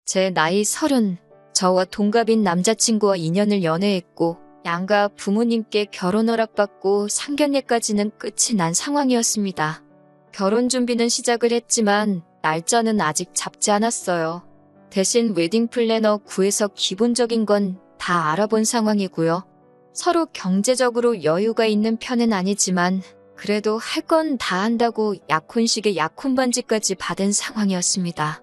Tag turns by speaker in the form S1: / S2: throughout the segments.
S1: 제 나이 30, 저와 동갑인 남자친구와 2년을 연애했고 양가 부모님께 결혼 허락받고 상견례까지는 끝이 난 상황이었습니다. 결혼 준비는 시작을 했지만 날짜는 아직 잡지 않았어요. 대신 웨딩 플래너 구해서 기본적인 건 다 알아본 상황이고요. 서로 경제적으로 여유가 있는 편은 아니지만 그래도 할 건 다 한다고 약혼식에 약혼반지까지 받은 상황이었습니다.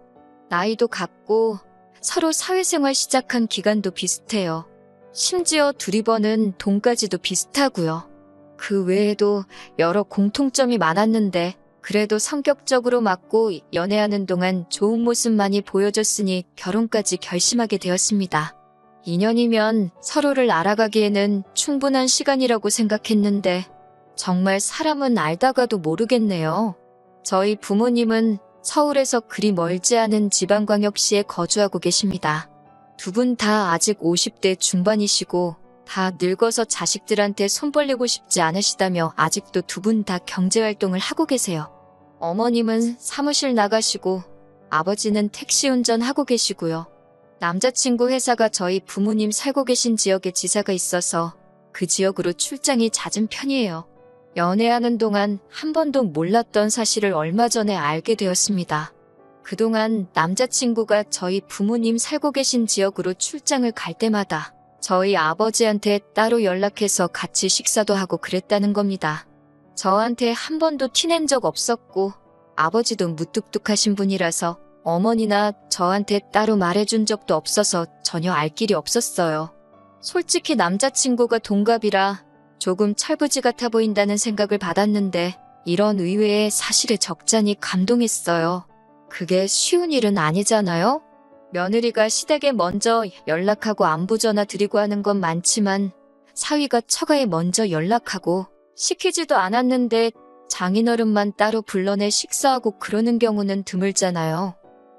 S1: 나이도 같고 서로 사회생활 시작한 기간도 비슷해요. 심지어 둘이 버는 돈까지도 비슷하고요. 그 외에도 여러 공통점이 많았는데 그래도 성격적으로 맞고 연애하는 동안 좋은 모습만이 보여줬으니 결혼까지 결심하게 되었습니다. 2년이면 서로를 알아가기에는 충분한 시간이라고 생각했는데 정말 사람은 알다가도 모르겠네요. 저희 부모님은 서울에서 그리 멀지 않은 지방광역시에 거주하고 계십니다. 두 분 다 아직 50대 중반이시고 다 늙어서 자식들한테 손 벌리고 싶지 않으시다며 아직도 두 분 다 경제활동을 하고 계세요. 어머님은 사무실 나가시고 아버지는 택시 운전하고 계시고요. 남자친구 회사가 저희 부모님 살고 계신 지역에 지사가 있어서 그 지역으로 출장이 잦은 편이에요. 연애하는 동안 한 번도 몰랐던 사실을 얼마 전에 알게 되었습니다. 그동안 남자친구가 저희 부모님 살고 계신 지역으로 출장을 갈 때마다 저희 아버지한테 따로 연락해서 같이 식사도 하고 그랬다는 겁니다. 저한테 한 번도 티낸 적 없었고 아버지도 무뚝뚝하신 분이라서 어머니나 저한테 따로 말해준 적도 없어서 전혀 알 길이 없었어요. 솔직히 남자친구가 동갑이라 조금 철부지 같아 보인다는 생각을 받았는데 이런 의외의 사실에 적잖이 감동했어요. 그게 쉬운 일은 아니잖아요? 며느리가 시댁에 먼저 연락하고 안부 전화 드리고 하는 건 많지만 사위가 처가에 먼저 연락하고 시키지도 않았는데 장인어른만 따로 불러내 식사하고 그러는 경우는 드물잖아요.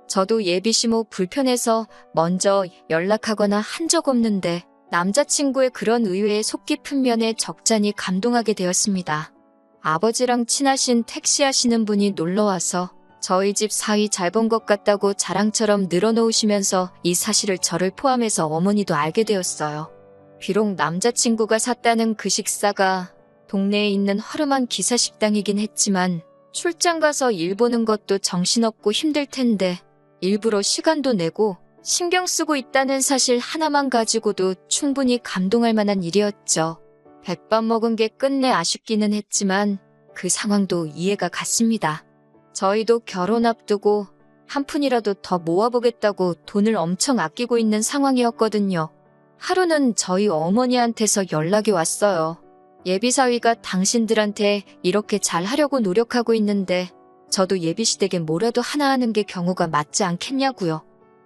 S1: 저도 예비시모 불편해서 먼저 연락하거나 한 적 없는데 남자친구의 그런 의외의 속 깊은 면에 적잖이 감동하게 되었습니다. 아버지랑 친하신 택시 하시는 분이 놀러와서 저희 집 사위 잘 본 것 같다고 자랑처럼 늘어놓으시면서 이 사실을 저를 포함해서 어머니도 알게 되었어요. 비록 남자친구가 샀다는 그 식사가 동네에 있는 허름한 기사식당이긴 했지만 출장 가서 일 보는 것도 정신없고 힘들 텐데 일부러 시간도 내고 신경 쓰고 있다는 사실 하나만 가지고도 충분히 감동할 만한 일이었죠. 백반 먹은 게 끝내 아쉽기는 했지만 그 상황도 이해가 갔습니다. 저희도 결혼 앞두고 한 푼이라도 더 모아보겠다고 돈을 엄청 아끼고 있는 상황이었거든요. 하루는 저희 어머니한테서 연락이 왔어요. 예비사위가 당신들한테 이렇게 잘 하려고 노력하고 있는데 저도 예비시댁에 뭐라도 하나 하는 게 경우가 맞지 않겠냐고요.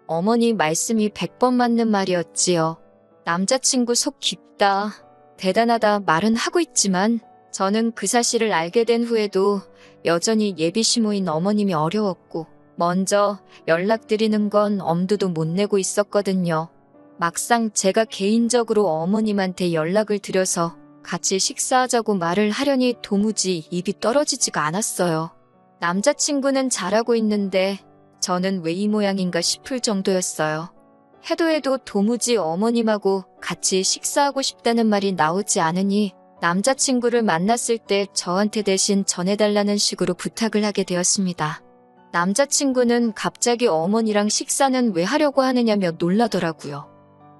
S1: 어머니 말씀이 100번 맞는 말이었지요. 남자친구 속 깊다, 대단하다 말은 하고 있지만 저는 그 사실을 알게 된 후에도 여전히 예비시모인 어머님이 어려웠고 먼저 연락드리는 건 엄두도 못 내고 있었거든요. 막상 제가 개인적으로 어머님한테 연락을 드려서 같이 식사하자고 말을 하려니 도무지 입이 떨어지지가 않았어요. 남자친구는 잘하고 있는데 저는 왜 이 모양인가 싶을 정도였어요. 해도 도무지 어머님하고 같이 식사하고 싶다는 말이 나오지 않으니 남자친구를 만났을 때 저한테 대신 전해달라는 식으로 부탁을 하게 되었습니다. 남자친구는 갑자기 어머니랑 식사는 왜 하려고 하느냐며 놀라더라고요.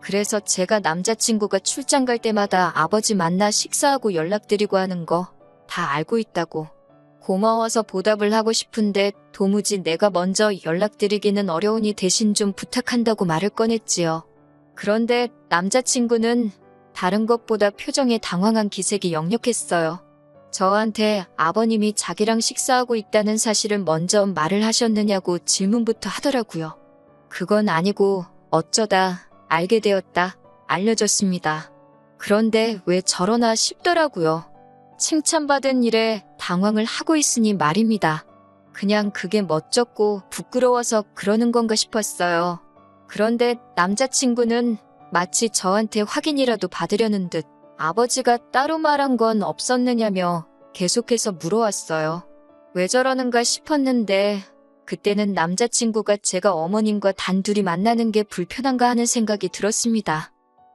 S1: 그래서 제가 남자친구가 출장 갈 때마다 아버지 만나 식사하고 연락드리고 하는 거 다 알고 있다고. 고마워서 보답을 하고 싶은데 도무지 내가 먼저 연락드리기는 어려우니 대신 좀 부탁한다고 말을 꺼냈지요. 그런데 남자친구는 다른 것보다 표정에 당황한 기색이 역력했어요. 저한테 아버님이 자기랑 식사하고 있다는 사실을 먼저 말을 하셨느냐고 질문부터 하더라고요. 그건 아니고 어쩌다 알게 되었다 알려줬습니다. 그런데 왜 저러나 싶더라고요. 칭찬받은 일에 당황을 하고 있으니 말입니다. 그냥 그게 멋졌고 부끄러워서 그러는 건가 싶었어요. 그런데 남자친구는 마치 저한테 확인이라도 받으려는 듯 아버지가 따로 말한 건 없었느냐며 계속해서 물어왔어요. 왜 저러는가 싶었는데 그때는 남자친구가 제가 어머님과 단둘이 만나는 게 불편한가 하는 생각이 들었습니다.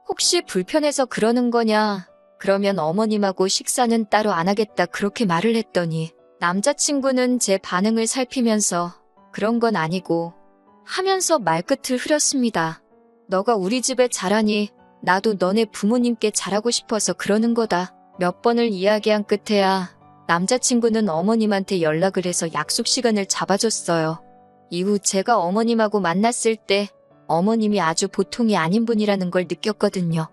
S1: 혹시 불편해서 그러는 거냐? 그러면 어머님하고 식사는 따로 안 하겠다 그렇게 말을 했더니 남자친구는 제 반응을 살피면서 그런 건 아니고 하면서 말끝을 흐렸습니다. 너가 우리 집에 잘하니 나도 너네 부모님께 잘하고 싶어서 그러는 거다. 몇 번을 이야기한 끝에야 남자친구는 어머님한테 연락을 해서 약속 시간을 잡아줬어요. 이후 제가 어머님하고 만났을 때 어머님이 아주 보통이 아닌 분이라는 걸 느꼈거든요.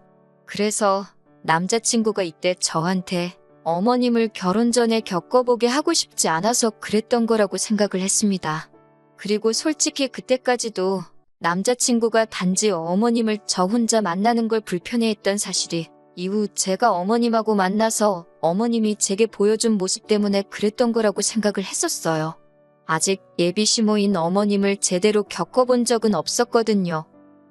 S1: 그래서 남자친구가 이때 저한테 어머님을 결혼 전에 겪어보게 하고 싶지 않아서 그랬던 거라고 생각을 했습니다. 그리고 솔직히 그때까지도 남자친구가 단지 어머님을 저 혼자 만나는 걸 불편해했던 사실이 이후 제가 어머님하고 만나서 어머님이 제게 보여준 모습 때문에 그랬던 거라고 생각을 했었어요. 아직 예비 시모인 어머님을 제대로 겪어본 적은 없었거든요.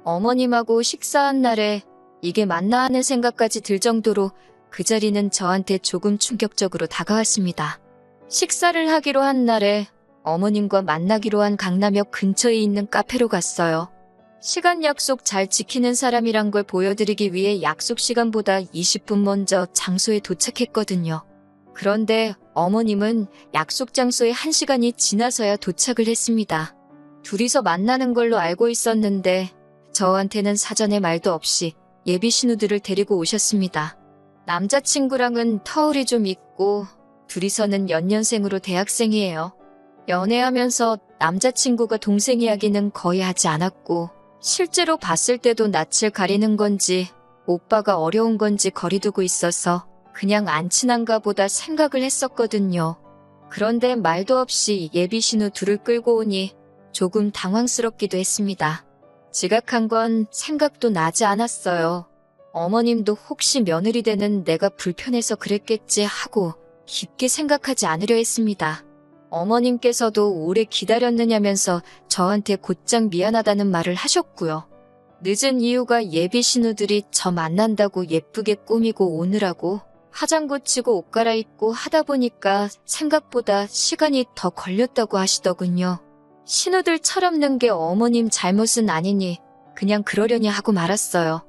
S1: 어머님하고 식사한 날에 이게 맞나 하는 생각까지 들 정도로 그 자리는 저한테 조금 충격적으로 다가왔습니다. 식사를 하기로 한 날에 어머님과 만나기로 한 강남역 근처에 있는 카페로 갔어요. 시간 약속 잘 지키는 사람이란 걸 보여드리기 위해 약속 시간보다 20분 먼저 장소에 도착했거든요. 그런데 어머님은 약속 장소에 1시간이 지나서야 도착을 했습니다. 둘이서 만나는 걸로 알고 있었는데 저한테는 사전에 말도 없이 예비 신우들을 데리고 오셨습니다. 남자친구랑은 터울이 좀 있고 둘이서는 연년생으로 대학생이에요. 연애하면서 남자친구가 동생 이야기는 거의 하지 않았고 실제로 봤을 때도 낯을 가리는 건지 오빠가 어려운 건지 거리두고 있어서 그냥 안 친한가 보다 생각을 했었거든요. 그런데 말도 없이 예비 신우 둘을 끌고 오니 조금 당황스럽기도 했습니다. 지각한 건 생각도 나지 않았어요. 어머님도 혹시 며느리 되는 내가 불편해서 그랬겠지 하고 깊게 생각하지 않으려 했습니다. 어머님께서도 오래 기다렸느냐면서 저한테 곧장 미안하다는 말을 하셨고요. 늦은 이유가 예비 신우들이 저 만난다고 예쁘게 꾸미고 오느라고 화장 고치고 옷 갈아입고 하다 보니까 생각보다 시간이 더 걸렸다고 하시더군요. 신우들 철없는 게 어머님 잘못은 아니니 그냥 그러려니 하고 말았어요.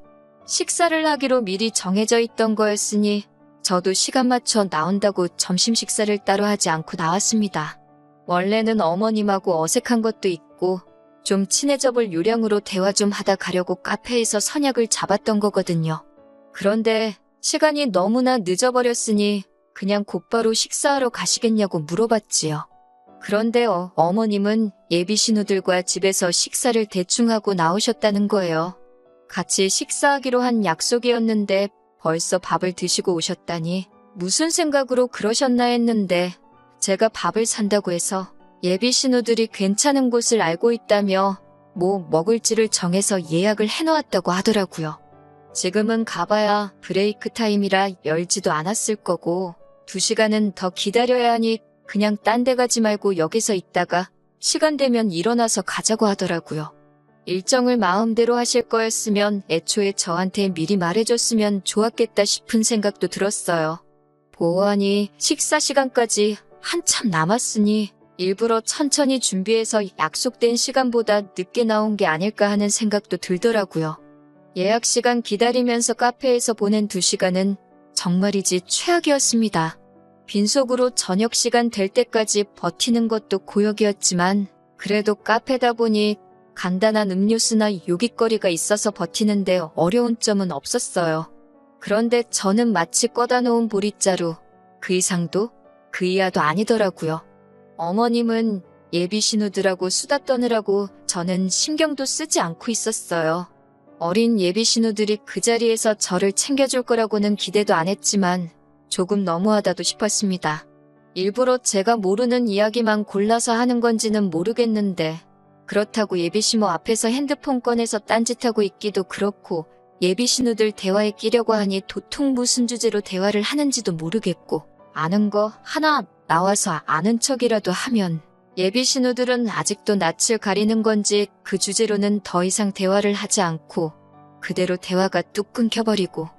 S1: 식사를 하기로 미리 정해져 있던 거였으니 저도 시간 맞춰 나온다고 점심 식사를 따로 하지 않고 나왔습니다. 원래는 어머님하고 어색한 것도 있고 좀 친해져 볼 요량으로 대화 좀 하다 가려고 카페에서 선약을 잡았던 거거든요. 그런데 시간이 너무나 늦어버렸으니 그냥 곧바로 식사하러 가시겠냐고 물어봤지요. 그런데 어머님은 예비 신우들과 집에서 식사를 대충 하고 나오셨다는 거예요. 같이 식사하기로 한 약속이었는데 벌써 밥을 드시고 오셨다니 무슨 생각으로 그러셨나 했는데 제가 밥을 산다고 해서 예비 신우들이 괜찮은 곳을 알고 있다며 뭐 먹을지를 정해서 예약을 해놓았다고 하더라고요. 지금은 가봐야 브레이크 타임이라 열지도 않았을 거고 2시간은 더 기다려야 하니 그냥 딴 데 가지 말고 여기서 있다가 시간 되면 일어나서 가자고 하더라고요. 일정을 마음대로 하실 거였으면 애초에 저한테 미리 말해줬으면 좋았겠다 싶은 생각도 들었어요. 보아하니 식사 시간까지 한참 남았으니 일부러 천천히 준비해서 약속된 시간보다 늦게 나온 게 아닐까 하는 생각도 들더라고요. 예약 시간 기다리면서 카페에서 보낸 2시간은 정말이지 최악이었습니다. 빈속으로 저녁 시간 될 때까지 버티는 것도 고역이었지만 그래도 카페다 보니 간단한 음료수나 요깃거리가 있어서 버티는데 어려운 점은 없었어요. 그런데 저는 마치 꺼다 놓은 보릿자루, 그 이상도 그 이하도 아니더라고요. 어머님은 예비 신우들하고 수다 떠느라고 저는 신경도 쓰지 않고 있었어요. 어린 예비 신우들이 그 자리에서 저를 챙겨줄 거라고는 기대도 안 했지만 조금 너무하다도 싶었습니다. 일부러 제가 모르는 이야기만 골라서 하는 건지는 모르겠는데 그렇다고 예비 시모 앞에서 핸드폰 꺼내서 딴짓하고 있기도 그렇고 예비 신우들 대화에 끼려고 하니 도통 무슨 주제로 대화를 하는지도 모르겠고 아는 거 하나 나와서 아는 척이라도 하면 예비 신우들은 아직도 낯을 가리는 건지 그 주제로는 더 이상 대화를 하지 않고 그대로 대화가 뚝 끊겨버리고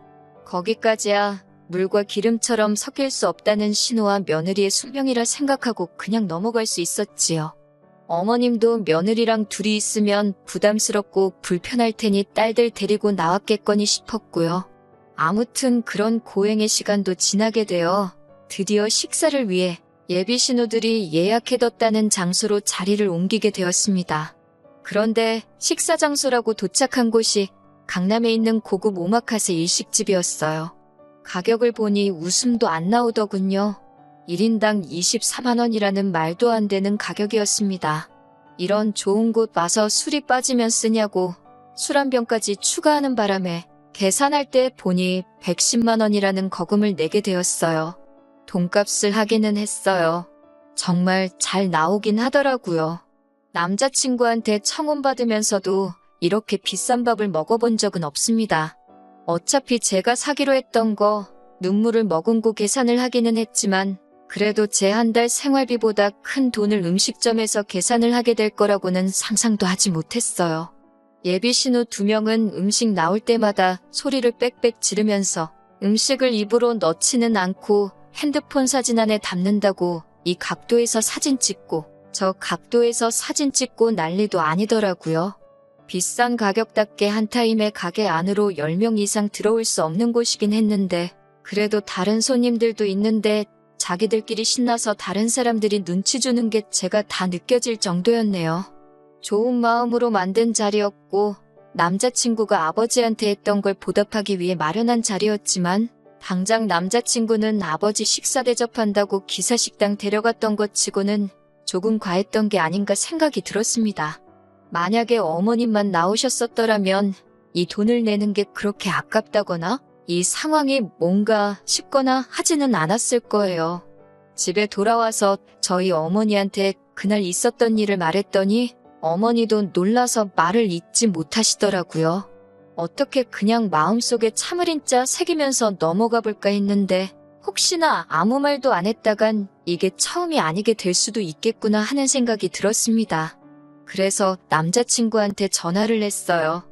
S1: 거기까지야 물과 기름처럼 섞일 수 없다는 신우와 며느리의 숙명이라 생각하고 그냥 넘어갈 수 있었지요. 어머님도 며느리랑 둘이 있으면 부담스럽고 불편할 테니 딸들 데리고 나왔겠거니 싶었고요. 아무튼 그런 고행의 시간도 지나게 되어 드디어 식사를 위해 예비 신우들이 예약해뒀다는 장소로 자리를 옮기게 되었습니다. 그런데 식사 장소라고 도착한 곳이 강남에 있는 고급 오마카세 일식집이었어요. 가격을 보니 웃음도 안 나오더군요. 1인당 24만 원이라는 말도 안 되는 가격이었습니다. 이런 좋은 곳 와서 술이 빠지면 쓰냐고 술 한 병까지 추가하는 바람에 계산할 때 보니 110만 원이라는 거금을 내게 되었어요. 돈값을 하기는 했어요. 정말 잘 나오긴 하더라고요. 남자친구한테 청혼받으면서도 이렇게 비싼 밥을 먹어본 적은 없습니다. 어차피 제가 사기로 했던 거 눈물을 머금고 계산을 하기는 했지만 그래도 제 한 달 생활비보다 큰 돈을 음식점에서 계산을 하게 될 거라고는 상상도 하지 못했어요. 예비 신우 2명은 음식 나올 때마다 소리를 빽빽 지르면서 음식을 입으로 넣지는 않고 핸드폰 사진 안에 담는다고 이 각도에서 사진 찍고 저 각도에서 사진 찍고 난리도 아니더라고요. 비싼 가격답게 한 타임에 가게 안으로 10명 이상 들어올 수 없는 곳이긴 했는데 그래도 다른 손님들도 있는데 자기들끼리 신나서 다른 사람들이 눈치 주는 게 제가 다 느껴질 정도였네요. 좋은 마음으로 만든 자리였고 남자친구가 아버지한테 했던 걸 보답하기 위해 마련한 자리였지만 당장 남자친구는 아버지 식사 대접한다고 기사식당 데려갔던 것 치고는 조금 과했던 게 아닌가 생각이 들었습니다. 만약에 어머님만 나오셨었더라면 이 돈을 내는 게 그렇게 아깝다거나 이 상황이 뭔가 싶거나 하지는 않았을 거예요. 집에 돌아와서 저희 어머니한테 그날 있었던 일을 말했더니 어머니도 놀라서 말을 잇지 못하시더라고요. 어떻게 그냥 마음속에 참을인자 새기면서 넘어가 볼까 했는데 혹시나 아무 말도 안 했다간 이게 처음이 아니게 될 수도 있겠구나 하는 생각이 들었습니다. 그래서 남자친구한테 전화를 했어요.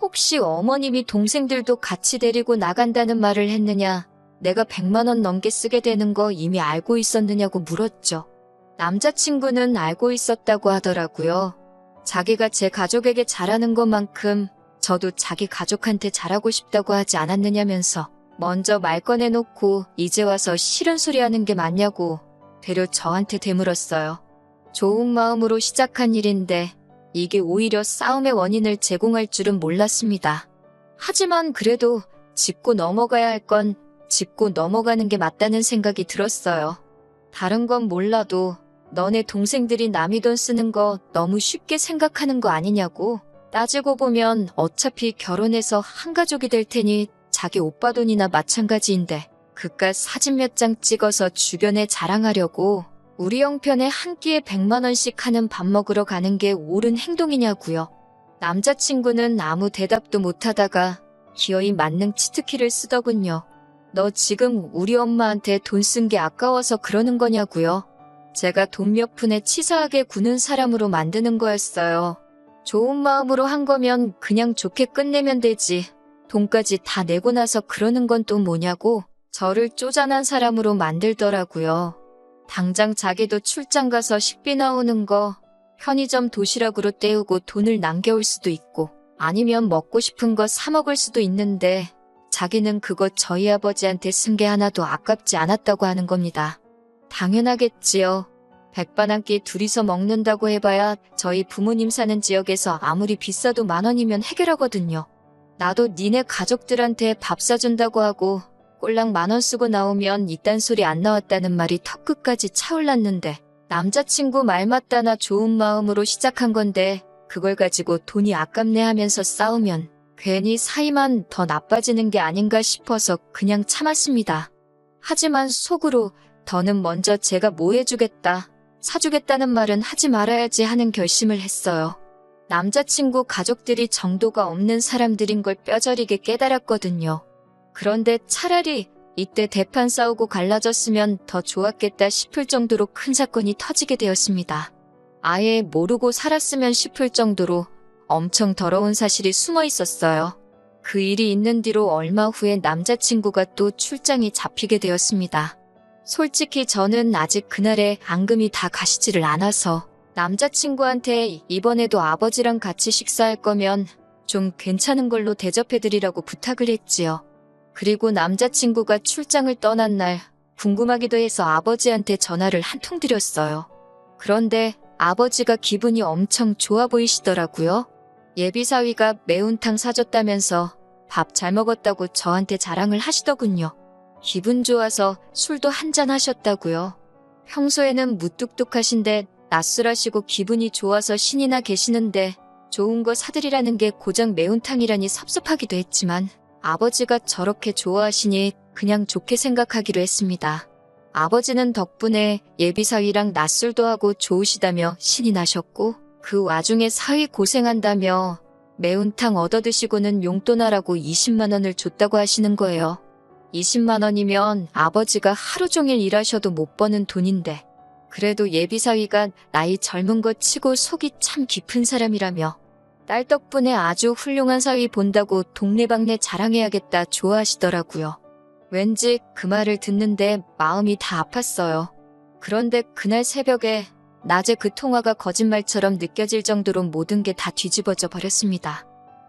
S1: 혹시 어머님이 동생들도 같이 데리고 나간다는 말을 했느냐, 내가 100만 원 넘게 쓰게 되는 거 이미 알고 있었느냐고 물었죠. 남자친구는 알고 있었다고 하더라고요. 자기가 제 가족에게 잘하는 것만큼 저도 자기 가족한테 잘하고 싶다고 하지 않았느냐면서 먼저 말 꺼내놓고 이제 와서 싫은 소리 하는 게 맞냐고 되려 저한테 되물었어요. 좋은 마음으로 시작한 일인데 이게 오히려 싸움의 원인을 제공할 줄은 몰랐습니다. 하지만 그래도 짚고 넘어가야 할 건 짚고 넘어가는 게 맞다는 생각이 들었어요. 다른 건 몰라도 너네 동생들이 남의 돈 쓰는 거 너무 쉽게 생각하는 거 아니냐고. 따지고 보면 어차피 결혼해서 한 가족이 될 테니 자기 오빠 돈이나 마찬가지인데 그깟 사진 몇 장 찍어서 주변에 자랑하려고 우리 형편에 한 끼에 100만 원씩 하는 밥 먹으러 가는 게 옳은 행동이냐고요. 남자친구는 아무 대답도 못하다가 기어이 만능 치트키를 쓰더군요. 너 지금 우리 엄마한테 돈 쓴 게 아까워서 그러는 거냐고요. 제가 돈 몇 푼에 치사하게 구는 사람으로 만드는 거였어요. 좋은 마음으로 한 거면 그냥 좋게 끝내면 되지. 돈까지 다 내고 나서 그러는 건 또 뭐냐고 저를 쪼잔한 사람으로 만들더라고요. 당장 자기도 출장 가서 식비 나오는 거 편의점 도시락으로 때우고 돈을 남겨올 수도 있고 아니면 먹고 싶은 거 사 먹을 수도 있는데 자기는 그거 저희 아버지한테 쓴 게 하나도 아깝지 않았다고 하는 겁니다. 당연하겠지요. 백반 한 끼 둘이서 먹는다고 해봐야 저희 부모님 사는 지역에서 아무리 비싸도 10,000원이면 해결하거든요. 나도 니네 가족들한테 밥 사준다고 하고 꼴랑 10,000원 쓰고 나오면 이딴 소리 안 나왔다는 말이 턱끝까지 차올랐는데 남자친구 말 맞다나 좋은 마음으로 시작한 건데 그걸 가지고 돈이 아깝네 하면서 싸우면 괜히 사이만 더 나빠지는 게 아닌가 싶어서 그냥 참았습니다. 하지만 속으로 더는 먼저 제가 뭐 해주겠다, 사주겠다는 말은 하지 말아야지 하는 결심을 했어요. 남자친구 가족들이 정도가 없는 사람들인 걸 뼈저리게 깨달았거든요. 그런데 차라리 이때 대판 싸우고 갈라졌으면 더 좋았겠다 싶을 정도로 큰 사건이 터지게 되었습니다. 아예 모르고 살았으면 싶을 정도로 엄청 더러운 사실이 숨어 있었어요. 그 일이 있는 뒤로 얼마 후에 남자친구가 또 출장이 잡히게 되었습니다. 솔직히 저는 아직 그날의 앙금이 다 가시지를 않아서 남자친구한테 이번에도 아버지랑 같이 식사할 거면 좀 괜찮은 걸로 대접해드리라고 부탁을 했지요. 그리고 남자친구가 출장을 떠난 날 궁금하기도 해서 아버지한테 전화를 한 통 드렸어요. 그런데 아버지가 기분이 엄청 좋아 보이시더라고요. 예비사위가 매운탕 사줬다면서 밥 잘 먹었다고 저한테 자랑을 하시더군요. 기분 좋아서 술도 한잔 하셨다고요. 평소에는 무뚝뚝하신데 낯설하시고 기분이 좋아서 신이 나 계시는데 좋은 거 사드리라는 게 고작 매운탕이라니 섭섭하기도 했지만 아버지가 저렇게 좋아하시니 그냥 좋게 생각하기로 했습니다. 아버지는 덕분에 예비사위랑 낮술도 하고 좋으시다며 신이 나셨고 그 와중에 사위 고생한다며 매운탕 얻어드시고는 용돈하라고 20만 원을 줬다고 하시는 거예요. 20만 원이면 아버지가 하루 종일 일하셔도 못 버는 돈인데 그래도 예비사위가 나이 젊은 것 치고 속이 참 깊은 사람이라며 딸 덕분에 아주 훌륭한 사위 본다고 동네방네 자랑해야겠다 좋아하시더라고요. 왠지 그 말을 듣는데 마음이 다 아팠어요. 그런데 그날 새벽에 낮에 그 통화가 거짓말처럼 느껴질 정도로 모든 게 다 뒤집어져 버렸습니다.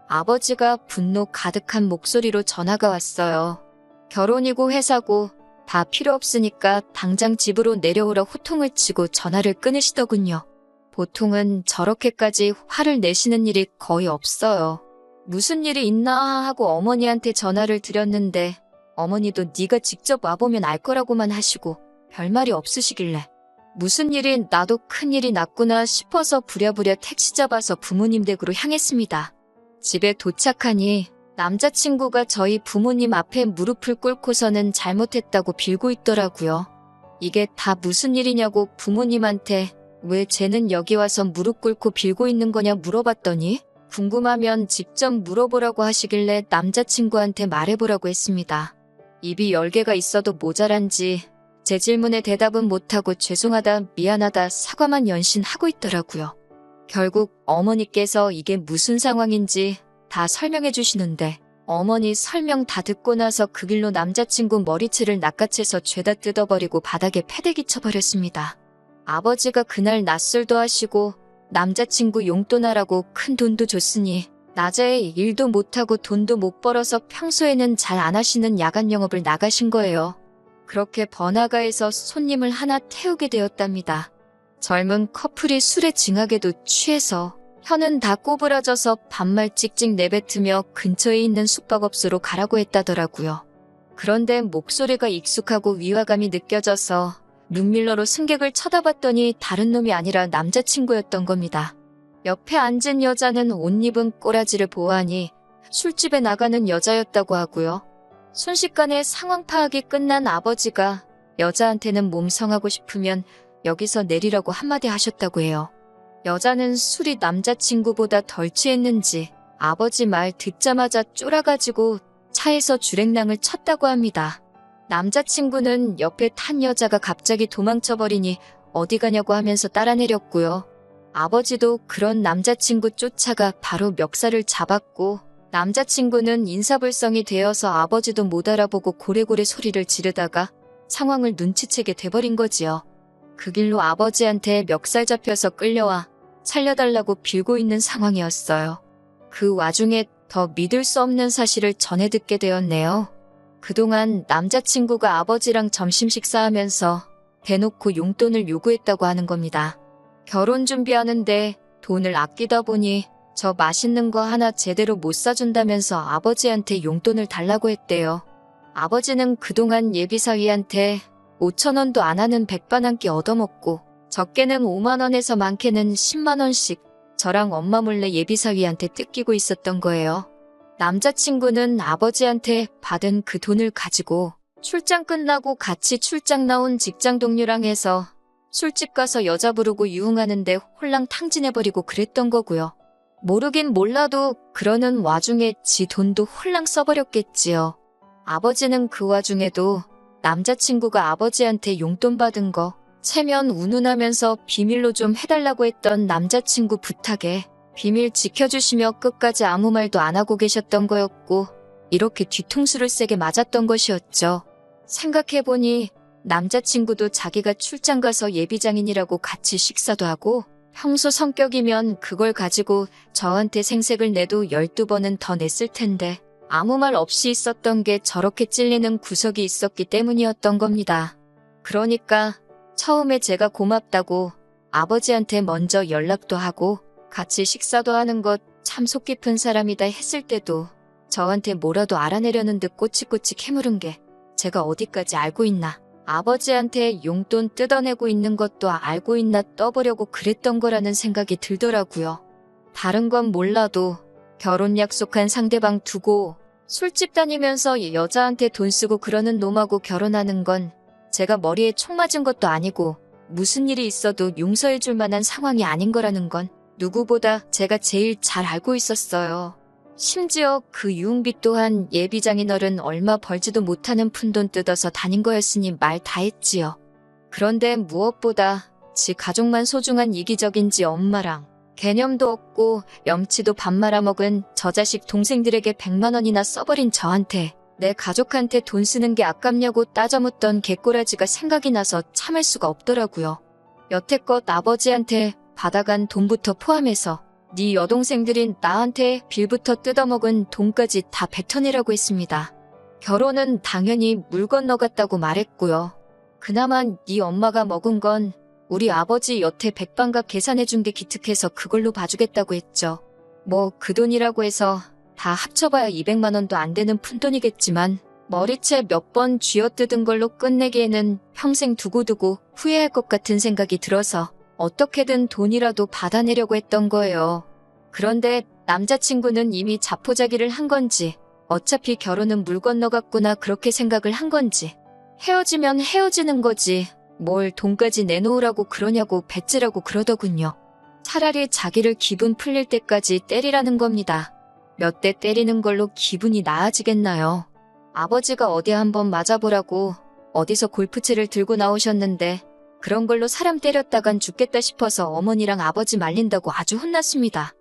S1: 아버지가 분노 가득한 목소리로 전화가 왔어요. 결혼이고 회사고 다 필요 없으니까 당장 집으로 내려오라 호통을 치고 전화를 끊으시더군요. 보통은 저렇게까지 화를 내시는 일이 거의 없어요. 무슨 일이 있나 하고 어머니한테 전화를 드렸는데 어머니도 네가 직접 와보면 알 거라고만 하시고 별말이 없으시길래 무슨 일이 나도 큰일이 났구나 싶어서 부랴부랴 택시 잡아서 부모님 댁으로 향했습니다. 집에 도착하니 남자친구가 저희 부모님 앞에 무릎을 꿇고서는 잘못했다고 빌고 있더라고요. 이게 다 무슨 일이냐고 부모님한테 왜 쟤는 여기 와서 무릎 꿇고 빌고 있는 거냐 물어봤더니 궁금하면 직접 물어보라고 하시길래 남자친구한테 말해보라고 했습니다. 입이 10개가 있어도 모자란지 제 질문에 대답은 못하고 죄송하다, 미안하다, 사과만 연신하고 있더라고요. 결국 어머니께서 이게 무슨 상황인지 다 설명해 주시는데 어머니 설명 다 듣고 나서 그 길로 남자친구 머리채를 낚아채서 죄다 뜯어버리고 바닥에 패대기 쳐버렸습니다. 아버지가 그날 낮술도 하시고 남자친구 용돈하라고 큰 돈도 줬으니 낮에 일도 못하고 돈도 못 벌어서 평소에는 잘 안 하시는 야간 영업을 나가신 거예요. 그렇게 번화가에서 손님을 하나 태우게 되었답니다. 젊은 커플이 술에 징하게도 취해서 혀는 다 꼬부라져서 반말 찍찍 내뱉으며 근처에 있는 숙박업소로 가라고 했다더라고요. 그런데 목소리가 익숙하고 위화감이 느껴져서 눈밀러로 승객을 쳐다봤더니 다른 놈이 아니라 남자친구였던 겁니다. 옆에 앉은 여자는 옷 입은 꼬라지를 보아하니 술집에 나가는 여자였다고 하고요. 순식간에 상황 파악이 끝난 아버지가 여자한테는 몸성하고 싶으면 여기서 내리라고 한마디 하셨다고 해요. 여자는 술이 남자친구보다 덜 취했는지 아버지 말 듣자마자 쫄아가지고 차에서 주랭랑을 쳤다고 합니다. 남자친구는 옆에 탄 여자가 갑자기 도망쳐버리니 어디 가냐고 하면서 따라 내렸고요. 아버지도 그런 남자친구 쫓아가 바로 멱살을 잡았고 남자친구는 인사불성이 되어서 아버지도 못 알아보고 고래고래 소리를 지르다가 상황을 눈치채게 돼버린 거지요. 그 길로 아버지한테 멱살 잡혀서 끌려와 살려달라고 빌고 있는 상황이었어요. 그 와중에 더 믿을 수 없는 사실을 전해 듣게 되었네요. 그동안 남자친구가 아버지랑 점심 식사하면서 대놓고 용돈을 요구했다고 하는 겁니다. 결혼 준비하는데 돈을 아끼다 보니 저 맛있는 거 하나 제대로 못 사준다면서 아버지한테 용돈을 달라고 했대요. 아버지는 그동안 예비사위한테 5천 원도 안 하는 백반 한 끼 얻어먹고 적게는 5만 원에서 많게는 10만 원씩 저랑 엄마 몰래 예비사위한테 뜯기고 있었던 거예요. 남자친구는 아버지한테 받은 그 돈을 가지고 출장 끝나고 같이 출장 나온 직장 동료랑 해서 술집 가서 여자 부르고 유흥하는데 홀랑 탕진해버리고 그랬던 거고요. 모르긴 몰라도 그러는 와중에 지 돈도 홀랑 써버렸겠지요. 아버지는 그 와중에도 남자친구가 아버지한테 용돈 받은 거 체면 운운하면서 비밀로 좀 해달라고 했던 남자친구 부탁에 비밀 지켜주시며 끝까지 아무 말도 안 하고 계셨던 거였고 이렇게 뒤통수를 세게 맞았던 것이었죠. 생각해보니 남자친구도 자기가 출장 가서 예비장인이라고 같이 식사도 하고 평소 성격이면 그걸 가지고 저한테 생색을 내도 12번은 더 냈을 텐데 아무 말 없이 있었던 게 저렇게 찔리는 구석이 있었기 때문이었던 겁니다. 그러니까 처음에 제가 고맙다고 아버지한테 먼저 연락도 하고 같이 식사도 하는 것 참 속 깊은 사람이다 했을 때도 저한테 뭐라도 알아내려는 듯 꼬치꼬치 캐물은 게 제가 어디까지 알고 있나. 아버지한테 용돈 뜯어내고 있는 것도 알고 있나 떠보려고 그랬던 거라는 생각이 들더라고요. 다른 건 몰라도 결혼 약속한 상대방 두고 술집 다니면서 여자한테 돈 쓰고 그러는 놈하고 결혼하는 건 제가 머리에 총 맞은 것도 아니고 무슨 일이 있어도 용서해 줄 만한 상황이 아닌 거라는 건 누구보다 제가 제일 잘 알고 있었어요. 심지어 그 유흥비 또한 예비장인어른 얼마 벌지도 못하는 푼돈 뜯어서 다닌 거였으니 말 다 했지요. 그런데 무엇보다 지 가족만 소중한 이기적인지 엄마랑 개념도 없고 염치도 밥 말아먹은 저 자식 동생들에게 100만 원이나 써버린 저한테 내 가족한테 돈 쓰는 게 아깝냐고 따져묻던 개꼬라지가 생각이 나서 참을 수가 없더라고요. 여태껏 아버지한테 받아간 돈부터 포함해서 네 여동생들인 나한테 빌부터 뜯어먹은 돈까지 다 뱉어내라고 했습니다. 결혼은 당연히 물 건너갔다고 말했고요. 그나마 네 엄마가 먹은 건 우리 아버지 여태 백반값 계산해준 게 기특해서 그걸로 봐주겠다고 했죠. 뭐 그 돈이라고 해서 다 합쳐봐야 200만 원도 안 되는 푼돈이겠지만 머리채 몇 번 쥐어뜯은 걸로 끝내기에는 평생 두고두고 후회할 것 같은 생각이 들어서 어떻게든 돈이라도 받아내려고 했던 거예요. 그런데 남자친구는 이미 자포자기를 한 건지 어차피 결혼은 물 건너갔구나 그렇게 생각을 한 건지 헤어지면 헤어지는 거지 뭘 돈까지 내놓으라고 그러냐고 배째라고 그러더군요. 차라리 자기를 기분 풀릴 때까지 때리라는 겁니다. 몇 대 때리는 걸로 기분이 나아지겠나요? 아버지가 어디 한번 맞아보라고 어디서 골프채를 들고 나오셨는데 그런 걸로 사람 때렸다간 죽겠다 싶어서 어머니랑 아버지 말린다고 아주 혼났습니다.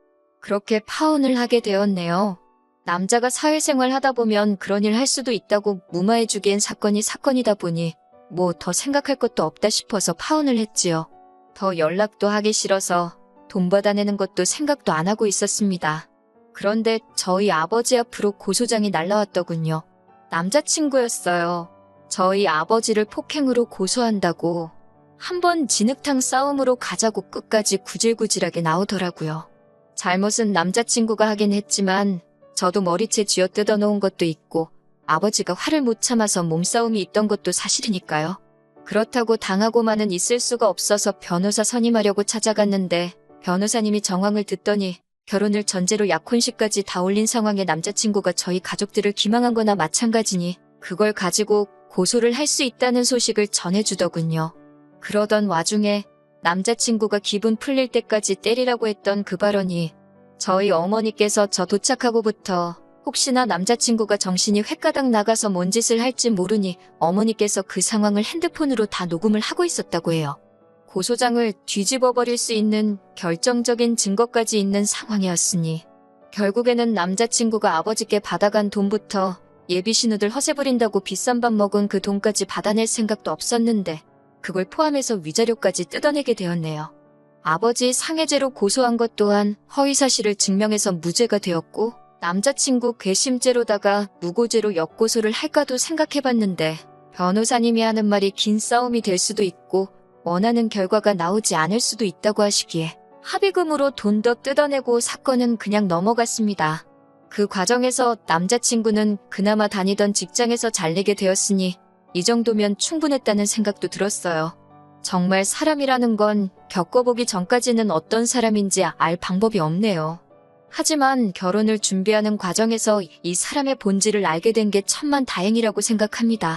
S1: 그렇게 파혼을 하게 되었네요. 남자가 사회생활 하다 보면 그런 일 할 수도 있다고 무마해주기엔 사건이 사건이다 보니 뭐 더 생각할 것도 없다 싶어서 파혼을 했지요. 더 연락도 하기 싫어서 돈 받아내는 것도 생각도 안 하고 있었습니다. 그런데 저희 아버지 앞으로 고소장이 날라왔더군요. 남자친구였어요. 저희 아버지를 폭행으로 고소한다고. 한번 진흙탕 싸움으로 가자고 끝까지 구질구질하게 나오더라고요. 잘못은 남자친구가 하긴 했지만 저도 머리채 쥐어 뜯어놓은 것도 있고 아버지가 화를 못 참아서 몸싸움이 있던 것도 사실이니까요. 그렇다고 당하고만은 있을 수가 없어서 변호사 선임하려고 찾아갔는데 변호사님이 정황을 듣더니 결혼을 전제로 약혼식까지 다 올린 상황에 남자친구가 저희 가족들을 기망한 거나 마찬가지니 그걸 가지고 고소를 할 수 있다는 소식을 전해주더군요. 그러던 와중에 남자친구가 기분 풀릴 때까지 때리라고 했던 그 발언이 저희 어머니께서 저 도착하고부터 혹시나 남자친구가 정신이 횟가닥 나가서 뭔 짓을 할지 모르니 어머니께서 그 상황을 핸드폰으로 다 녹음을 하고 있었다고 해요. 고소장을 뒤집어 버릴 수 있는 결정적인 증거까지 있는 상황이었으니 결국에는 남자친구가 아버지께 받아간 돈부터 예비 신우들 허세 부린다고 비싼 밥 먹은 그 돈까지 받아낼 생각도 없었는데 그걸 포함해서 위자료까지 뜯어내게 되었네요. 아버지 상해죄로 고소한 것 또한 허위사실을 증명해서 무죄가 되었고 남자친구 괘씸죄로다가 무고죄로 역고소를 할까도 생각해봤는데 변호사님이 하는 말이 긴 싸움이 될 수도 있고 원하는 결과가 나오지 않을 수도 있다고 하시기에 합의금으로 돈 더 뜯어내고 사건은 그냥 넘어갔습니다. 그 과정에서 남자친구는 그나마 다니던 직장에서 잘리게 되었으니 이 정도면 충분했다는 생각도 들었어요. 정말 사람이라는 건 겪어보기 전까지는 어떤 사람인지 알 방법이 없네요. 하지만 결혼을 준비하는 과정에서 이 사람의 본질을 알게 된 게 천만다행이라고 생각합니다.